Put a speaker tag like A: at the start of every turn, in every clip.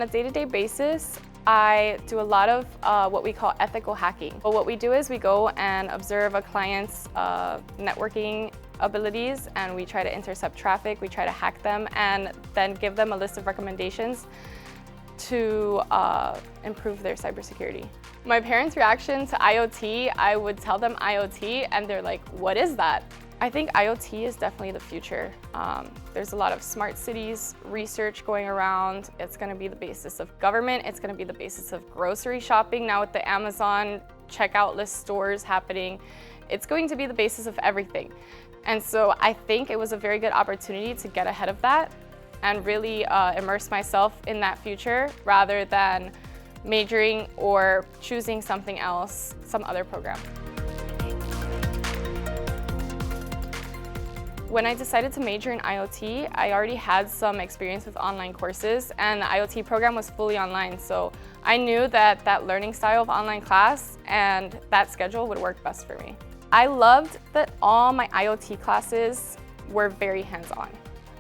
A: On a day-to-day basis, I do a lot of what we call ethical hacking. But what we do is we go and observe a client's networking abilities, and we try to intercept traffic, we try to hack them, and then give them a list of recommendations to improve their cybersecurity. My parents' reaction to IoT, I would tell them IoT, and they're like, what is that? I think IoT is definitely the future. There's a lot of smart cities research going around. It's going to be the basis of government. It's going to be the basis of grocery shopping. Now with the Amazon checkout list stores happening, it's going to be the basis of everything. And so I think it was a very good opportunity to get ahead of that and really immerse myself in that future rather than majoring or choosing something else, some other program. When I decided to major in IoT, I already had some experience with online courses, and the IoT program was fully online, so I knew that that learning style of online class and that schedule would work best for me. I loved that all my IoT classes were very hands-on.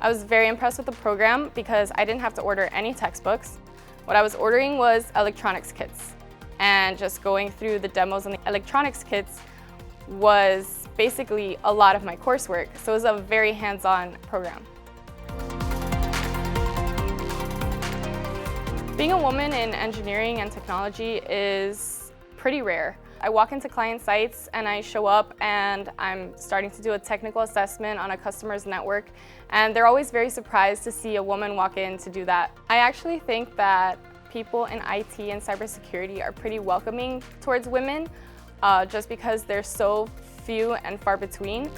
A: I was very impressed with the program because I didn't have to order any textbooks. What I was ordering was electronics kits, and just going through the demos on the electronics kits was basically a lot of my coursework, so it was a very hands-on program. Being a woman in engineering and technology is pretty rare. I walk into client sites and I show up and I'm starting to do a technical assessment on a customer's network, and they're always very surprised to see a woman walk in to do that. I actually think that people in IT and cybersecurity are pretty welcoming towards women just because they're so few and far between.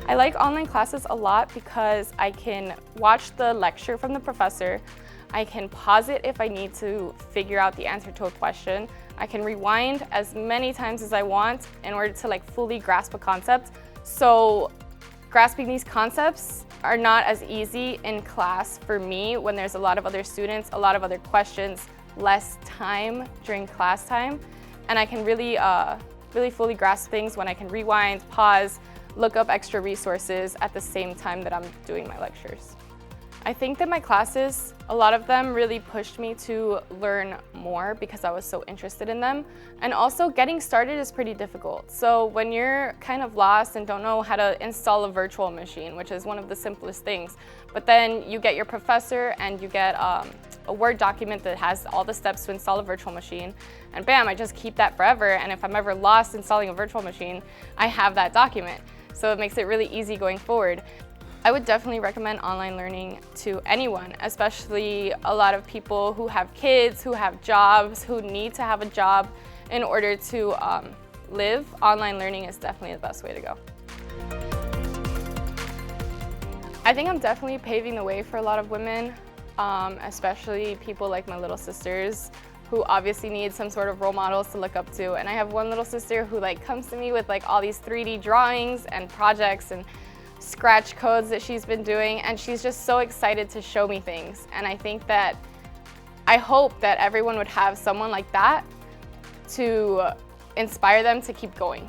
A: I like online classes a lot because I can watch the lecture from the professor, I can pause it if I need to figure out the answer to a question, I can rewind as many times as I want in order to fully grasp a concept. So grasping these concepts are not as easy in class for me when there's a lot of other students, a lot of other questions, less time during class time, and I can really fully grasp things when I can rewind, pause, look up extra resources at the same time that I'm doing my lectures. I think that my classes, a lot of them really pushed me to learn more because I was so interested in them. And also getting started is pretty difficult. So when you're kind of lost and don't know how to install a virtual machine, which is one of the simplest things, but then you get your professor and you get a Word document that has all the steps to install a virtual machine, and bam, I just keep that forever. And if I'm ever lost installing a virtual machine, I have that document. So it makes it really easy going forward. I would definitely recommend online learning to anyone, especially a lot of people who have kids, who have jobs, who need to have a job in order to live. Online learning is definitely the best way to go. I think I'm definitely paving the way for a lot of women, especially people like my little sisters, who obviously need some sort of role models to look up to. And I have one little sister who comes to me with all these 3D drawings and projects and scratch codes that she's been doing, and she's just so excited to show me things. And I hope that everyone would have someone like that to inspire them to keep going.